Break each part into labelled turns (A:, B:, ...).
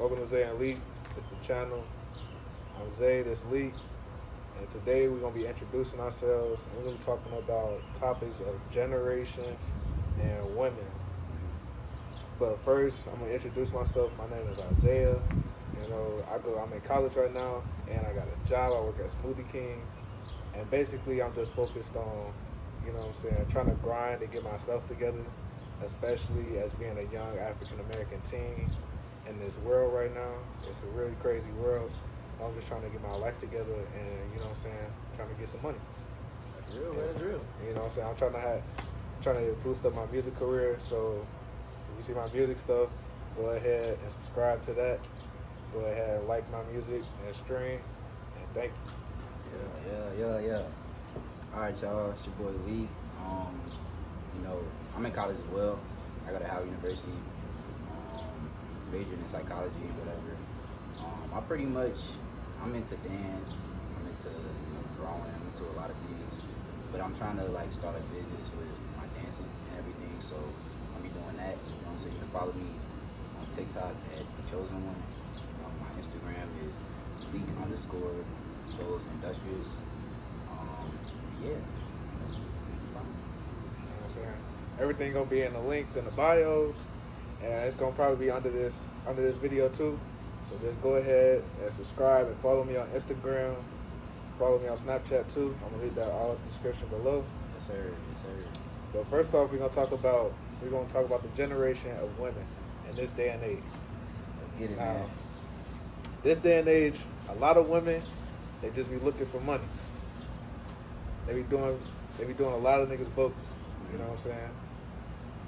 A: Welcome to Zay and Leek. It's the channel. I'm Zay, this Leek. And today we're going to be introducing ourselves. And we're going to be talking about topics of generations and women. But first, I'm going to introduce myself. My name is Isaiah. I'm in college right now, and I got a job. I work at Smoothie King. And basically, I'm just focused on, trying to grind and get myself together, especially as being a young African-American teen in this world right now. It's a really crazy world. I'm just trying to get my life together and, trying to get some money.
B: That's real, that's real.
A: I'm trying to boost up my music career. So if you see my music stuff, go ahead and subscribe to that. Go ahead and like my music and stream. And thank you.
B: Yeah. All right, y'all. It's your boy Lee. I'm in college as well. I go to Howard University. Majoring in psychology, whatever. I'm into dance. I'm into drawing. I'm into a lot of things. But I'm trying to start a business with my dancing and everything. So I'll be doing that. So you can follow me on TikTok at The Chosen One. My Instagram is Leek_Those Industrious. Yeah.
A: Everything gonna be in the links in the bios, and it's gonna probably be under this video too. So just go ahead and subscribe and follow me on Instagram. Follow me on Snapchat too. I'm gonna leave that all in the description below.
B: Yes, sir.
A: But first off, we're gonna talk about the generation of women in this day and age.
B: Let's get it, man.
A: This day and age, a lot of women, they just be looking for money. They be doing a lot of niggas bogus. You know what I'm saying?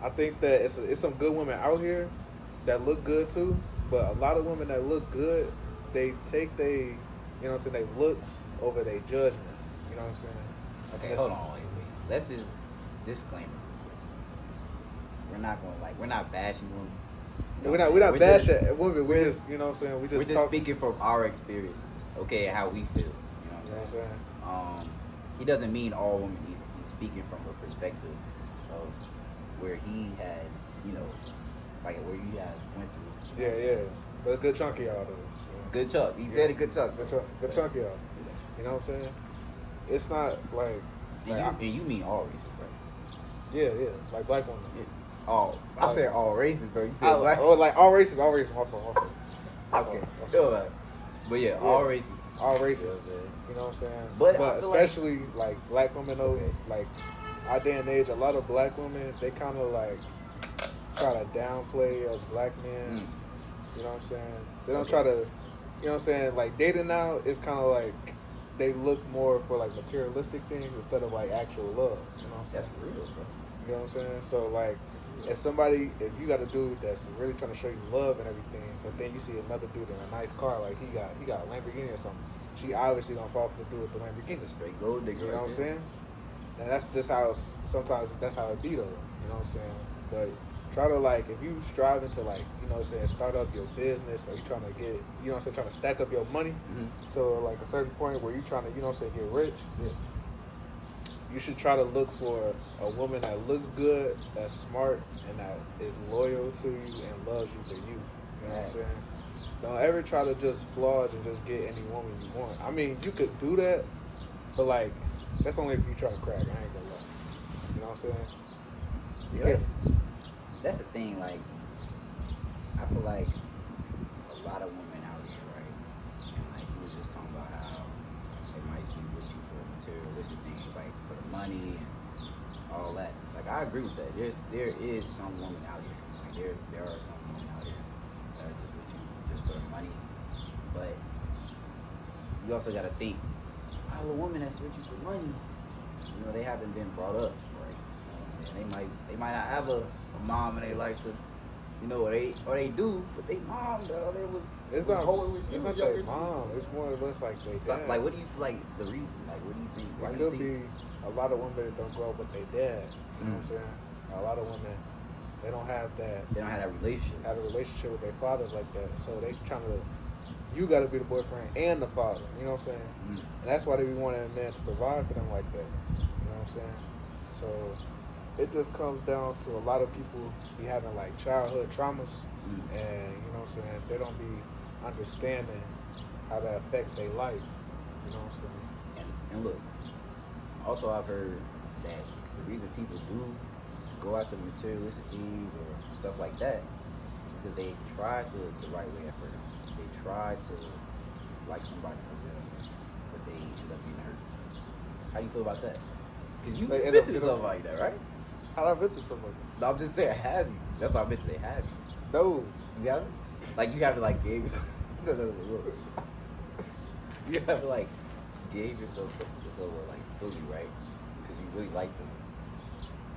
A: I think that it's some good women out here that look good too, but a lot of women that look good, they take they looks over their judgment. You know what I'm saying?
B: Okay, hold on, wait. Let's just disclaimer. We're not bashing women.
A: We're not bashing women. We're just,
B: we're just speaking from our experiences, okay, and how we feel. You know what I'm saying? He doesn't mean all women either. He's speaking from a perspective of where he has, where you have went through.
A: Yeah. But a good chunk of y'all though.
B: Good chunk. He said a good chunk.
A: Good chunk of y'all. You know what I'm saying? It's not like.
B: And you mean all races, right?
A: Yeah. Like black women.
B: Yeah. I said all races, bro. You said black.
A: Oh, like all races. My fault.
B: Okay. But yeah, all races.
A: All races.
B: Yeah,
A: you know what I'm saying?
B: But
A: especially like black women though, like our day and age, a lot of black women, they kind of try to downplay us black men. You know what I'm saying? They don't try to, you know what I'm saying? Like dating now is kind of like they look more for materialistic things instead of actual love. You know what I'm saying?
B: That's real, bro.
A: You know what I'm saying? So if you got a dude that's really trying to show you love and everything, but then you see another dude in a nice car, like he got a Lamborghini or something, she obviously gonna fall for the dude with the Lamborghini.
B: He's a straight gold digger.
A: You know what I'm saying? And that's just how sometimes that's how it be though. You know what I'm saying? But try to if you striving to start up your business, or you trying to get trying to stack up your money to a certain point where you trying to get rich.
B: Yeah.
A: You should try to look for a woman that looks good, that's smart, and that is loyal to you and loves you for you. You know what I'm saying? Don't ever try to just splurge and just get any woman you want. I mean, you could do that, but that's only if you try to crack. I ain't gonna lie. You know what I'm saying?
B: Yeah, that's the thing. I feel like a lot of women out here, right? And we were just talking about how they might be with you for materialistic things, for the money and all that. I agree with that. There is some women out here. There are some women out here that are just with you just for the money. But you also gotta think, a woman that's with you for money, they haven't been brought up, right? You know what I'm saying? They might not have a mom and they like to, or they do, but they mom though,
A: it's not their mom. It's more or less they dad.
B: So, what do you feel the reason? What do you think?
A: It could be a lot of women that don't grow up with their dad. You know what I'm saying? A lot of women, they don't have that.
B: They don't have that relationship.
A: Have a relationship with their fathers like that. So they trying to. You got to be the boyfriend and the father. You know what I'm saying? And that's why they be wanting a man to provide for them like that. You know what I'm saying? So it just comes down to a lot of people be having like childhood traumas,
B: Mm.
A: and you know what I'm saying, they don't be understanding how that affects their life. You know what I'm saying?
B: And look, also I've heard that the reason people do go after materialistic things or stuff like that because they tried the right way at first. They tried to like somebody for them, but they end up being hurt. How you feel about that? Because you've
A: They end
B: been
A: up
B: through
A: getting
B: something like that, right?
A: how I been through something like
B: No, I'm just saying, have you? That's what I meant to say, have you?
A: that. No,
B: You haven't? Like, you haven't, like, gave... no, look. You haven't, like, gave yourself something so, like, fully, right? Because you really like them.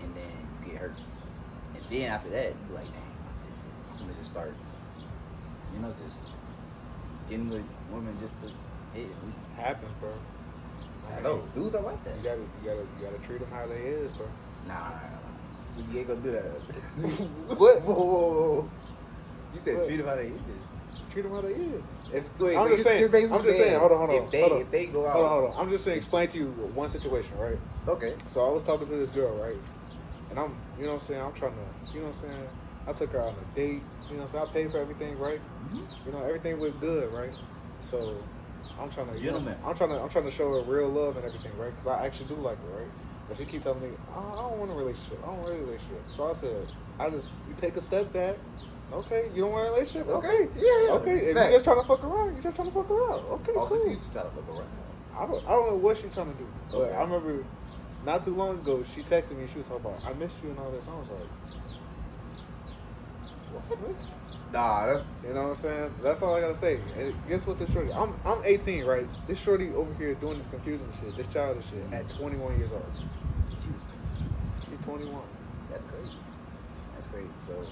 B: And then you get hurt. And then after that, you be like, dang, I'm gonna just start, just getting with women just to hit and leave.
A: happens, bro.
B: I know, dudes are like that.
A: You gotta treat them how they is, bro.
B: Nah. You ain't gonna do that.
A: What?
B: Whoa. You said
A: What?
B: treat them how they is.
A: Treat them how they is.
B: So
A: I'm just saying.
B: basically
A: I'm just saying. Hold on.
B: If they go out.
A: Hold on. I'm just saying. Explain to you one situation, right?
B: Okay.
A: So I was talking to this girl, right? And I'm, you know what I'm saying. I'm trying to, you know what I'm saying. I took her on a date. You know what I'm saying. I paid for everything, right?
B: Mm-hmm.
A: You know, everything was good, right? So I'm trying to,
B: Gentleman.
A: I'm trying to show her real love and everything, right? Because I actually do like her, right? But she keep telling me, I don't want a relationship. I don't want a relationship. So I said, you take a step back. Okay, you don't want a relationship? Okay.
B: Yeah.
A: Okay, if you're just trying to fuck around, you're just trying to fuck around. Okay,
B: Oh,
A: cool.
B: so you just try to look around.
A: I don't know what she's trying to do. But
B: Okay.
A: I remember not too long ago, she texted me. She was talking about, I missed you and all this. I was like, what?
B: Nah, that's.
A: You know what I'm saying? That's all I gotta say. And guess what? This shorty, I'm 18, right? This shorty over here doing this confusing shit, this childish shit, at 21 years old.
B: She was 20.
A: She's 21.
B: That's crazy. That's crazy. So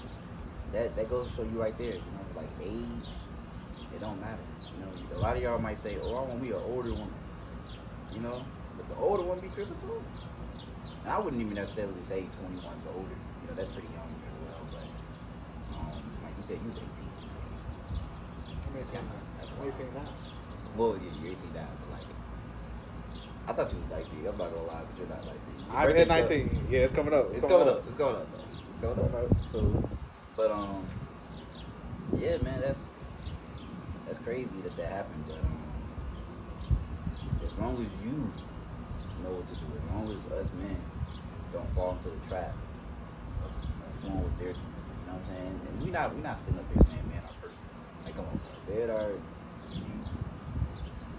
B: that goes to show you right there. Like age, it don't matter. A lot of y'all might say, "Oh, I want me an older woman." But the older one be tripping too. And I wouldn't even necessarily say 21's older. That's pretty young as well. But like you said, you was 18.
A: I'm 18 now. I'm 18 now.
B: Well, yeah, you're 18 now, but like, I thought you was 19. I'm not gonna lie, but you're not 19. Your
A: I've hit
B: birthday's
A: 19. Yeah, it's coming up.
B: It's going up. It's going up, though. It's going
A: Coming
B: up.
A: up.
B: So, but yeah, man, that's crazy that happened. But as long as you know what to do, as long as us men don't fall into the trap of doing what they're doing, you know what I'm saying? And we not sitting up here saying men are perfect. Like, come on, bro.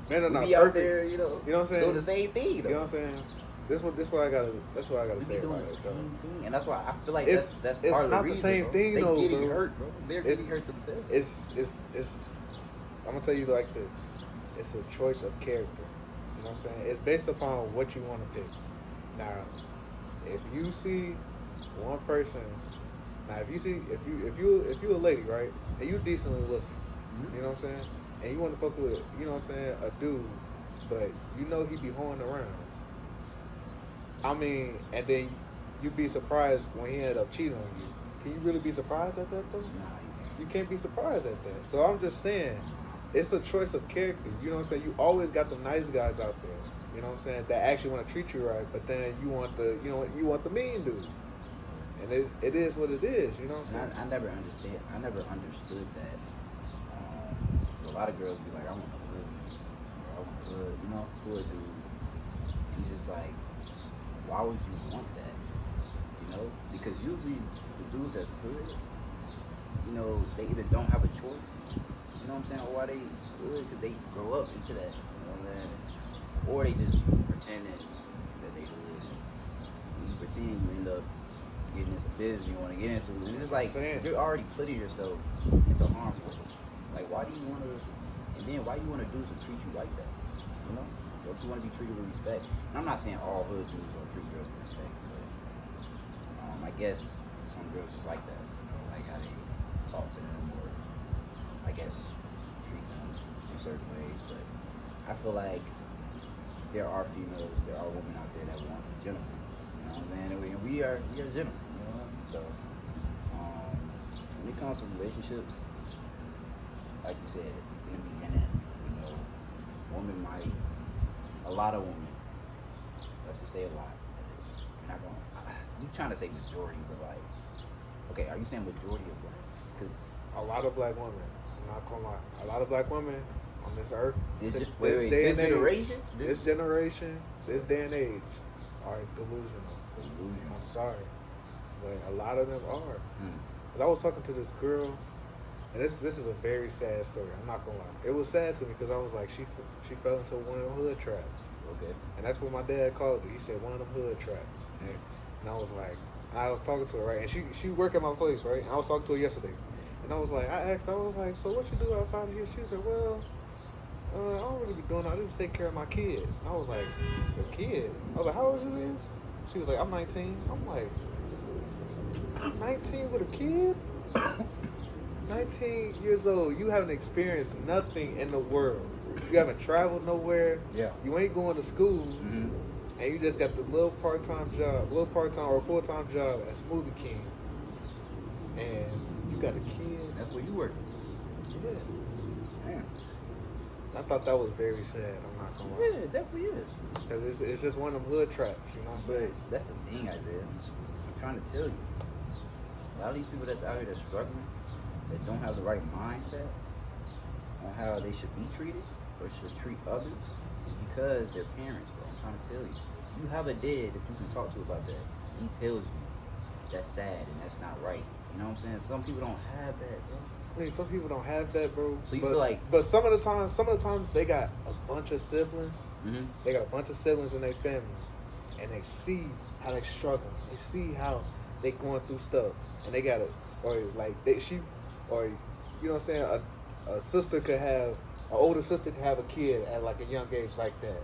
A: Men are
B: We
A: not
B: be out
A: perfect.
B: there,
A: You know what I'm saying?
B: doing the same thing.
A: You know what I'm saying? That's what I gotta
B: We
A: say
B: be doing
A: about
B: the
A: it, though.
B: same thing, and that's why I feel like
A: It's-
B: that's
A: it's
B: part of the
A: not the
B: reason.
A: same
B: bro.
A: thing,
B: they
A: though,
B: getting
A: bro.
B: hurt, bro. They're
A: It's-
B: getting hurt themselves.
A: It's I'm gonna tell you like this. It's a choice of character. You know what I'm saying? It's based upon what you want to pick. Now, if you see one person, if you a lady, right, and you decently looking,
B: Mm-hmm.
A: you know what I'm saying, and you want to fuck with, you know what I'm saying, a dude, but you know he be hoeing around. I mean, and then you be surprised when he ended up cheating on you. Can you really be surprised at that though?
B: Nah,
A: You can't be surprised at that. So I'm just saying, it's a choice of character. You know what I'm saying? You always got the nice guys out there. You know what I'm saying? That actually want to treat you right, but then you want the mean dude. And it is what it is. You know what I'm saying?
B: I never understood that. A lot of girls be like, I want a hood, or I want a hood, hood dude. And it's just like, why would you want that? Because usually the dudes that's hood, they either don't have a choice, you know what I'm saying, or why they hood because they grow up into that, or they just pretending that they hood. When you pretend, you end up getting into business you want to get into, and it's just like you're already putting yourself into harm's way. Like, why do you want to? And then why you want to dudes to treat you like that? Don't you want to be treated with respect? And I'm not saying all hood dudes don't treat girls with respect, but I guess some girls just like that, like how they talk to them, or I guess treat them in certain ways. But I feel like there are women out there that want a gentleman. You know what I'm saying? And we are gentlemen. So when it comes to relationships, like you said in the beginning, a lot of women, let's just say a lot, you're not gonna, you trying to say majority, but like, okay, are you saying majority of what? Because
A: A lot of black women. I'm not gonna lie. A lot of black women on this earth.
B: this
A: day and age,
B: generation,
A: this generation, this day and age, are delusional.
B: delusional.
A: I'm sorry, but a lot of them are.
B: Mm.
A: Cause I was talking to this girl, and this is a very sad story. I'm not gonna lie. It was sad to me because I was like, she fell into one of them hood traps,
B: Okay.
A: and that's what my dad called it. He said one of them hood traps, and I was like, I was talking to her, right, and she worked at my place, right. And I was talking to her yesterday, and I was like, I was like, so what you do outside of here? She said, well, I don't really be doing that. I just take care of my kid. And I was like, your kid? I was like, how old you is? She was like, I'm 19. I'm like, 19 with a kid? 19 years old. You haven't experienced nothing in the world. You haven't traveled nowhere.
B: Yeah.
A: You ain't going to school.
B: Mm-hmm.
A: And you just got the little part-time or full-time job at Smoothie King. And you got a kid.
B: That's where you work.
A: Yeah.
B: Damn.
A: I thought that was very sad. I'm not gonna lie.
B: Yeah, it definitely is.
A: Because it's just one of them hood traps, you know what I'm saying?
B: That's the thing, Isaiah. I'm trying to tell you. A lot of these people that's out here that's struggling, that don't have the right mindset on how they should be treated or should treat others, is because their parents, bro. I'm trying to tell you. You have a dad that you can talk to about that. He tells you that's sad and that's not right. You know what I'm saying? Some people don't have that, bro.
A: I mean, some people don't have that, bro.
B: So you feel like,
A: but some of the times they got a bunch of siblings.
B: mm-hmm.
A: They got a bunch of siblings in their family, and they see how they struggle. They see how they going through stuff, and they got it, or like you know what I'm saying? A sister could have, an older sister could have a kid at like a young age like that,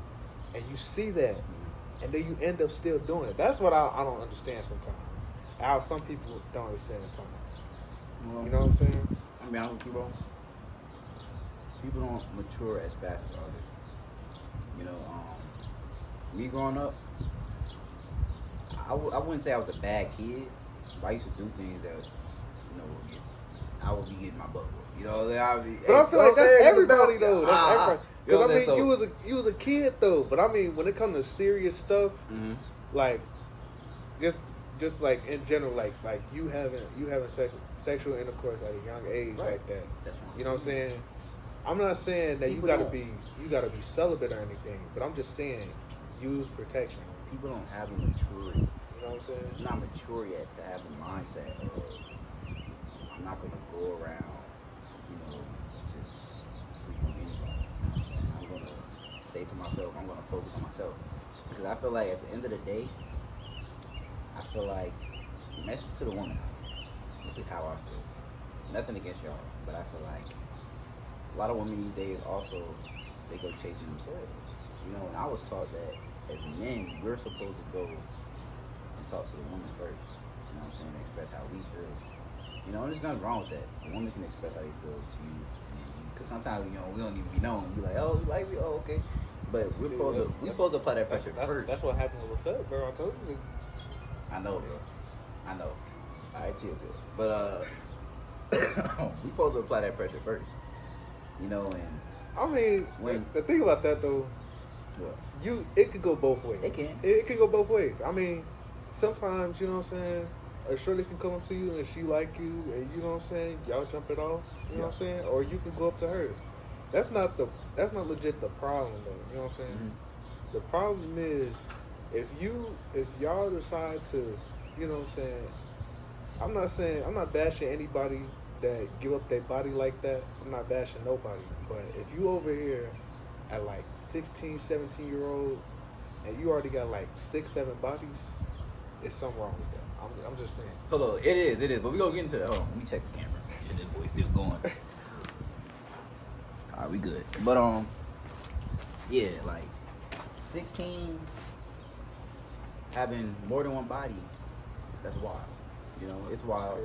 A: and you see that, and then you end up still doing it. That's what I don't understand sometimes. How some people don't understand at times.
B: Well,
A: You know what I'm saying?
B: I mean, I'm with you, bro. People don't mature as fast as others. You know, me growing up, I wouldn't say I was a bad kid, but I used to do things that, you know, I would be getting my butt whooped. You know, I'd be.
A: But I feel like that's everybody though. That's everybody.
B: You know
A: Because
B: what
A: I
B: I'm
A: mean,
B: saying?
A: you was a kid though. But I mean, when it comes to serious stuff,
B: Mm-hmm.
A: like just like in general, like you having sexual intercourse at a young age
B: Right.
A: like that.
B: That's what
A: You know what I'm saying? I'm not saying that
B: People
A: you gotta
B: don't.
A: be celibate or anything, but I'm just saying use protection.
B: People don't have the maturity.
A: You know what I'm saying?
B: It's not mature yet to have the mindset of I'm not gonna go around, you know, just sleeping with anybody. You know what I'm saying? I'm gonna stay to myself. I'm gonna focus on myself because I feel like at the end of the day, I feel like message to the woman out here. This is how I feel. Nothing against y'all, but I feel like a lot of women these days also they go chasing themselves. You know, and I was taught that as men we're supposed to go and talk to the woman first. You know what I'm saying? Express how we feel. You know, there's nothing wrong with that. A woman can express how they feel to you. Because sometimes, you know, we don't even be known. We like, oh, you like me? Oh, okay. But we're supposed to apply that pressure first.
A: That's what happened with us, bro. I told you.
B: I know, bro. I know. All right, chill. But we supposed to apply that pressure first. You know, and
A: I mean,
B: when
A: the thing about that though,
B: what?
A: it could go both ways.
B: It can.
A: It could go both ways. I mean, sometimes, you know what I'm saying, a shorty can come up to you and she like you, and you know what I'm saying, y'all jump it off, you know what I'm saying, or you can go up to her. That's not legit the problem though. You know what I'm saying?
B: Mm-hmm.
A: The problem is if y'all decide to, you know what I'm saying, I'm not bashing anybody that give up their body like that. I'm not bashing nobody. But if you over here at like 16, 17-year-old and you already got like 6, 7 bodies, it's something wrong with that. I'm just saying.
B: Hold on, it is. But we gonna get into that. Let me check the camera. Shit, this boy's still going. Alright, we good. But yeah, like 16 having more than one body, that's wild. You know, it's wild.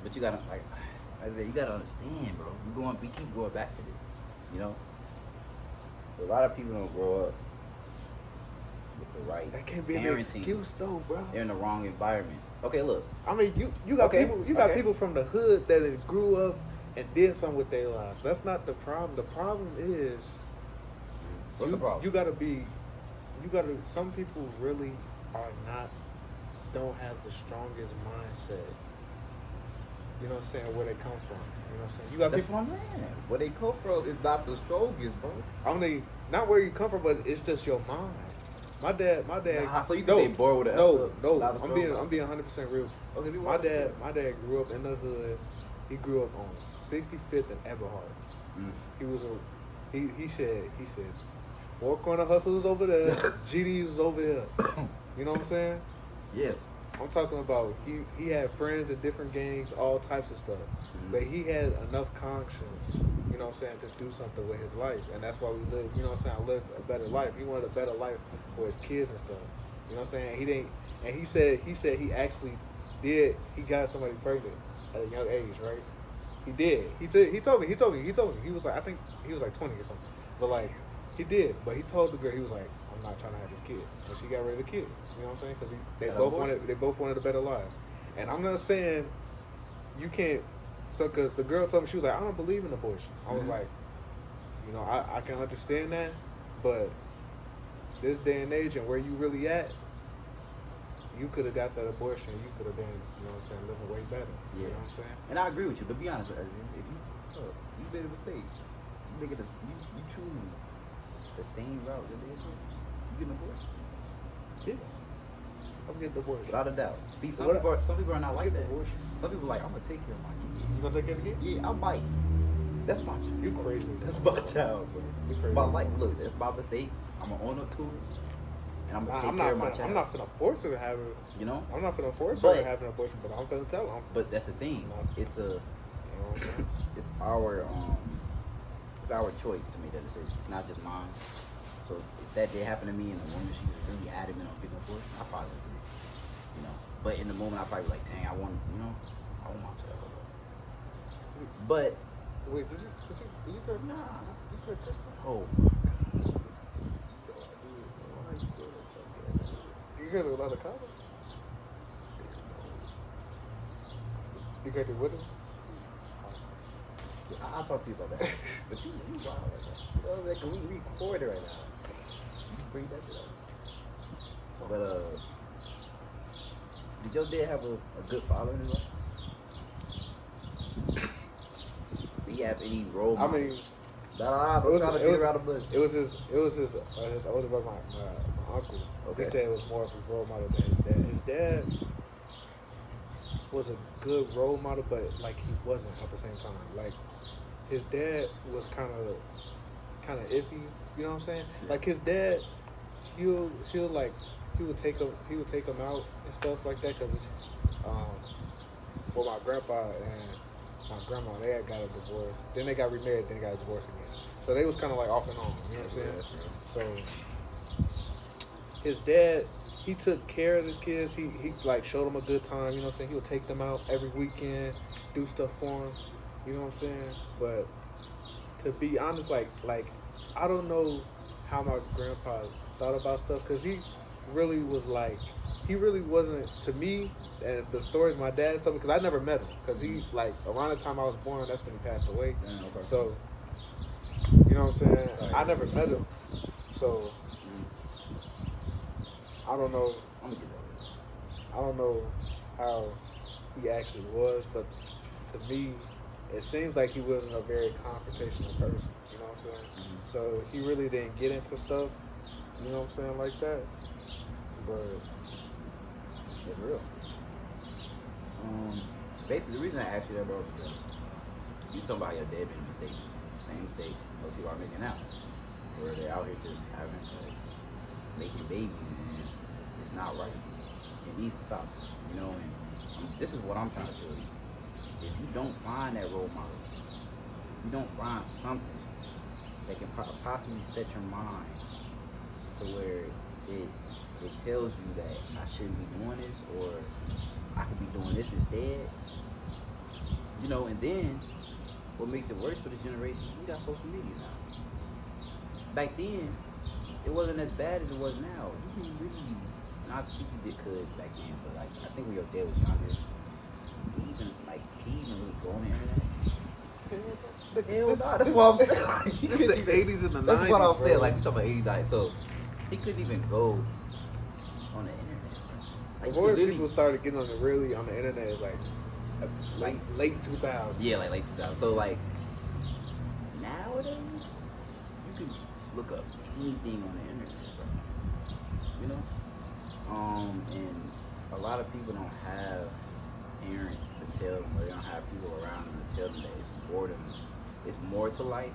B: But you gotta, like I said, you gotta understand, bro. We keep going back to this. You know, a lot of people don't grow up with the right
A: That can't be
B: parenting.
A: an excuse though, bro.
B: They're in the wrong environment. Okay, look.
A: I mean, you got
B: Okay,
A: people. You got
B: okay.
A: people from the hood that grew up and did something with their lives. That's not the problem. The problem is
B: What's the problem?
A: You gotta be you gotta. Some people really are not. Don't have the strongest mindset. You know what I'm saying? Where they come from. You know what I'm saying? You got
B: That's
A: people.
B: what I'm saying. Where they come from is not the strongest, bro.
A: I mean, not where you come from, but it's just your mind. My dad.
B: Nah, so you think they born with a
A: no.
B: not a
A: I'm
B: strong
A: being 100% real.
B: Okay, be
A: My
B: wild.
A: dad grew up in the hood. He grew up on 65th and Everhart.
B: Mm.
A: He was he said 4 corner hustles over there, GD was over here. You know what I'm saying?
B: Yeah.
A: I'm talking about he had friends in different gangs, all types of stuff.
B: Mhm.
A: But he had enough conscience, you know what I'm saying, to do something with his life. And that's why we live, you know what I'm saying, live a better life. He wanted a better life for his kids and stuff. You know what I'm saying? He didn't and he said he actually did he got somebody pregnant at a young age, right? He did. He told me. He was like, I think he was like 20 or something. But like he did. But he told the girl, he was like, I'm not trying to have this kid. And she got rid of the kid. You know what I'm saying? Because they both wanted a better lives. And I'm not saying you can't. So because the girl told me, she was like, I don't believe in abortion. I was like, you know, I can understand that, but this day and age and where you really at, you could have got that abortion. You could have been, you know what I'm saying, living way better.
B: Yeah.
A: You know what I'm saying?
B: And I agree with you, but be honest, if you made a mistake, you choosing the same route that they chose. You getting abortion.
A: Yeah. I'm getting divorced.
B: Without a doubt. See, some
A: What-
B: people are not like
A: Get
B: that.
A: divorced.
B: Some people are like, I'm gonna take care of my kid.
A: You gonna take care of the kid?
B: Yeah, I might. That's my child.
A: You crazy.
B: That's my child, bro.
A: You crazy.
B: My life, look, that's my mistake. I'm gonna own up to it, and I'm gonna take care of my child.
A: I'm not gonna force her to have it.
B: You know.
A: I'm not gonna force her to
B: But-
A: have an abortion, but I'm gonna tell her.
B: But that's the thing. It's a,
A: You know what I'm saying?
B: it's our choice to make that decision. It's not just mine. So if that did happen to me and the woman she was really adamant on getting abortion, I probably would agree. You know. But in the moment I probably be like, dang, I want my child. But
A: Wait, did you correct?
B: nah.
A: You correct Kristen?
B: Oh
A: You got a lot of comments. You got it with him?
B: I'll talk to you about that. But you wild right now. You know, like, we record right now. You bring that shit up. But did your dad have a good father in his life? Did he have any role
A: I
B: models?
A: mean,
B: Don't try to beat around the bush.
A: It was his older brother, my uncle.
B: Okay.
A: He said it was more of a role model than his dad. His dad was a good role model, but like he wasn't at the same time. Like his dad was kind of iffy. You know what I'm saying?
B: Yeah.
A: Like his dad, he would take him out and stuff like that because well, my grandpa and my grandma, they had got a divorce. Then they got remarried, then they got a divorce again. So they was kind of like off and on. You know what I'm saying? So his dad, he took care of his kids. He like showed them a good time. You know what I'm saying? He would take them out every weekend, do stuff for them. You know what I'm saying? But to be honest, like I don't know how my grandpa thought about stuff because he really was like, he really wasn't to me. And the stories my dad told me, because I never met him, because he like around the time I was born, that's when he passed away.
B: Yeah, okay.
A: So you know what I'm saying? I never met him, so I don't know.
B: I'm gonna get that.
A: I don't know how he actually was, but to me, it seems like he wasn't a very confrontational person. You know what I'm saying?
B: Mm-hmm.
A: So he really didn't get into stuff. You know what I'm saying, like that. But
B: It's real. Basically, the reason I asked you that, bro, because you talking about your dad made a mistake, same mistake most people are making now, where they're out here just having like making babies, and it's not right. It needs to stop. You know, and this is what I'm trying to tell you. If you don't find that role model, if you don't find something that can possibly set your mind to where it tells you that I shouldn't be doing this, or I could be doing this instead. You know, and then what makes it worse for this generation, we got social media now. Back then, it wasn't as bad as it was now. You can really, and I think you could back then, but like I think when your dad was younger, can he even really go on the internet? Hell no, that's what I'm saying.
A: This is the 80s and the 90s.
B: That's what I'm saying.
A: bro.
B: Like, you talking about 80s, like, so he couldn't even go on the internet, bro. Like,
A: Before
B: literally,
A: people started getting on the really on the internet is like late 2000s.
B: yeah, like late 2000. So like nowadays, you can look up anything on the internet, bro. You know, and a lot of people don't have parents to tell them, or they don't have people around them to tell them that it's more to them. It's more to life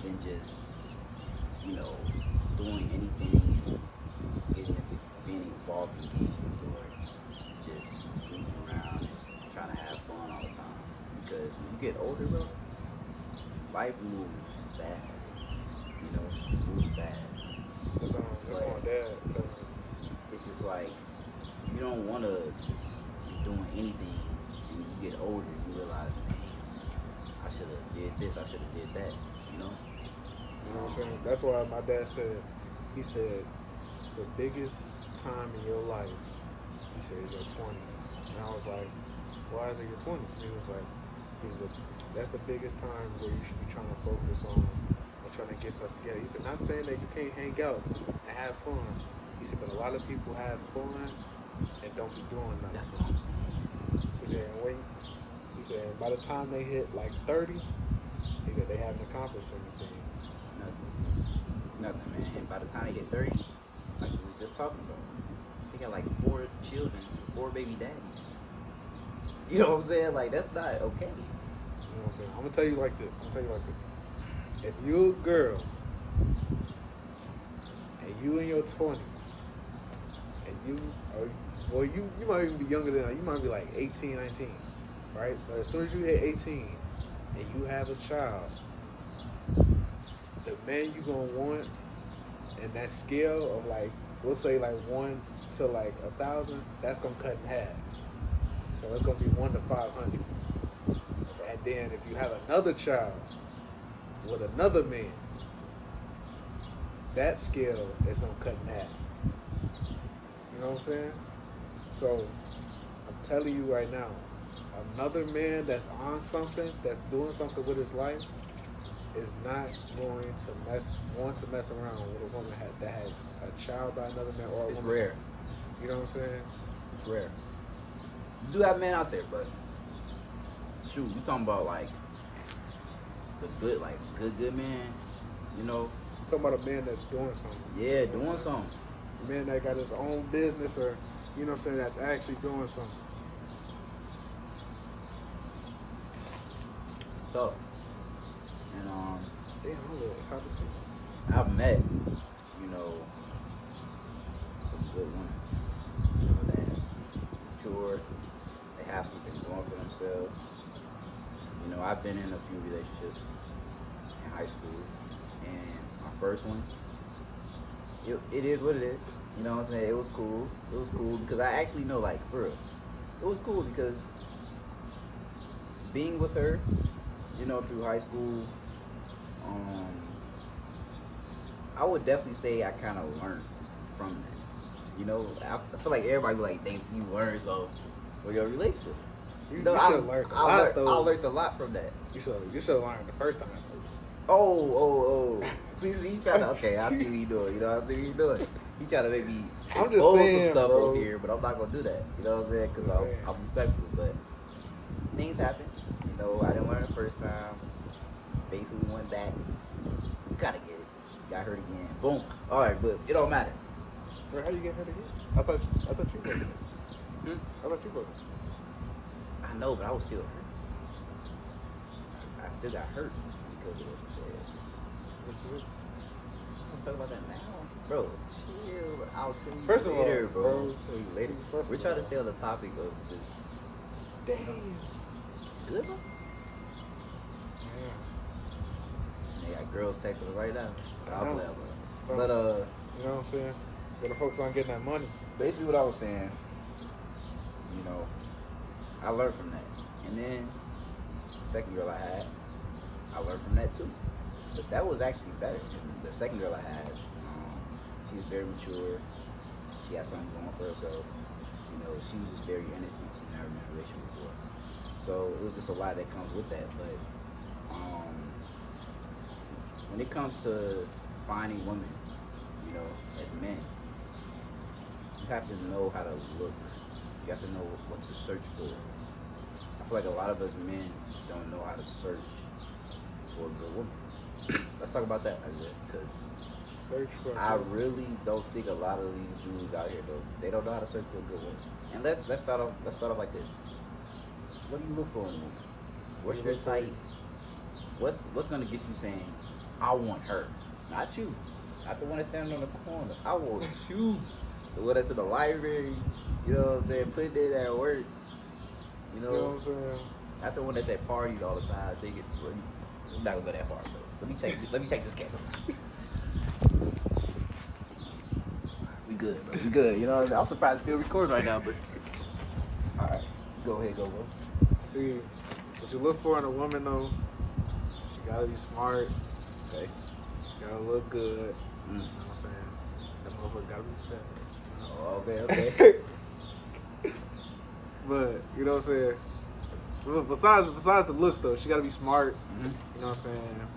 B: than just, you know, doing anything and getting into being involved in games or just sitting around and trying to have fun all the time. Because when you get older, bro, life moves fast. You know, moves fast.
A: That's my dad telling me.
B: It's just like you don't want to just be doing anything, and you get older, you realize, damn, I should have did this, I should have did that. You know.
A: You know what I'm saying? That's why my dad said, he said, the biggest time in your life, he said, is your 20s. And I was like, why is it your 20s? He was like, that's the biggest time where you should be trying to focus on trying to get stuff together. He said, not saying that you can't hang out and have fun. He said, but a lot of people have fun and don't be doing nothing.
B: That's what I'm saying.
A: He said, he said, by the time they hit like 30, he said they haven't accomplished anything.
B: Nothing, man. And by the time they get 30, like we were just talking about, they got like 4 children, 4 baby daddies. You know what I'm saying? Like, that's not okay.
A: You know what I'm saying? I'm gonna tell you like this. If you're a girl and you in your 20s and you might even be younger than that, you might be like 18, 19, right? But as soon as you hit 18 and you have a child, the man you gonna want and that scale of like, we'll say like 1 to like 1,000, that's gonna cut in half. So it's gonna be 1 to 500. And then if you have another child with another man, that scale is gonna cut in half. You know what I'm saying? So I'm telling you right now, another man that's on something, that's doing something with his life, is not going to want to mess around with a woman that has a child by another man or a
B: It's
A: woman.
B: rare.
A: You know what I'm saying?
B: It's rare. You do have men out there, but shoot, you talking about like the good, like good man, you know?
A: Talking about a man that's doing something.
B: Yeah, doing something.
A: A man that got his own business, or you know what I'm saying, that's actually doing something.
B: Tough. And
A: Damn, I'm a little hot as hell.
B: I've met, you know, some good women, you know, that mature, they have something going for themselves. You know, I've been in a few relationships in high school, and my first one, it is what it is. You know what I'm saying? It was cool. It was cool because I actually know, like, for real, it was cool because being with her, you know, through high school, I would definitely say I kind of learned from that. You know, I feel like everybody be like, "Think you learned so for your relationship."
A: You
B: know,
A: should have learned a lot, though.
B: I learned a lot from that.
A: You should have learned the first time.
B: Oh. See, you trying to, okay, I see what you doing. You know, I see what you doing. You trying to make me
A: I'm just
B: expose
A: saying,
B: some stuff
A: bro.
B: over here, but I'm not going to do that. You know what I'm saying? Because I'm respectful. But things happen. You know, I didn't learn the first time. Basically went back. You kind of get it. Got hurt again. Boom. All right, but it don't matter.
A: Bro, how you get hurt again? I thought you broke it. I thought you broke it.
B: I know, but I was still hurt. I still got hurt because of what you said.
A: What's it?
B: I'm talking about that now, bro. Chill. I'll tell you
A: First of all,
B: later,
A: bro,
B: bro. I'll tell you later.
A: first
B: We're
A: of
B: trying to
A: all.
B: stay on the topic of just
A: Damn.
B: good, bro.
A: Yeah.
B: They got girls texting right now. I'll
A: know.
B: play, bro.
A: Bro.
B: But
A: You know what I'm saying? Gotta focus on getting that money.
B: basically what I was saying, you know, I learned from that. And then the second girl I had, I learned from that too. But that was actually better. The second girl I had, she was very mature. She had something going for herself. You know, she was just very innocent. She'd never been in a relationship before. So it was just a lot that comes with that. But when it comes to finding women you know, as men, you have to know how to look. You have to know what to search for. I feel like a lot of us men don't know how to search for a good woman. Let's talk about that, because
A: Search for.
B: I really don't think a lot of these dudes out here though, they don't know how to search for a good woman. And let's start off like this. What do you look for in a woman? What's your type? What's gonna get you saying, I want her, not you, not the one that's standing on the corner. I want you, the one that's in the library. You know what I'm saying? Putting in at work. You know
A: what I'm saying?
B: Not the one that's at parties all the time. Shaking. I'm not gonna go that far, though. Let me check this camera. We good, bro. We good. You know what I mean? I'm surprised it's still recording right now, but all right, go ahead, bro.
A: See, what you look for in a woman though, she gotta be smart.
B: Okay.
A: She gotta look good. You know what I'm saying? That motherfucker gotta be fat.
B: Oh, okay.
A: But you know what I'm saying? Besides the looks though, she gotta be smart.
B: Mm-hmm.
A: You know what I'm saying?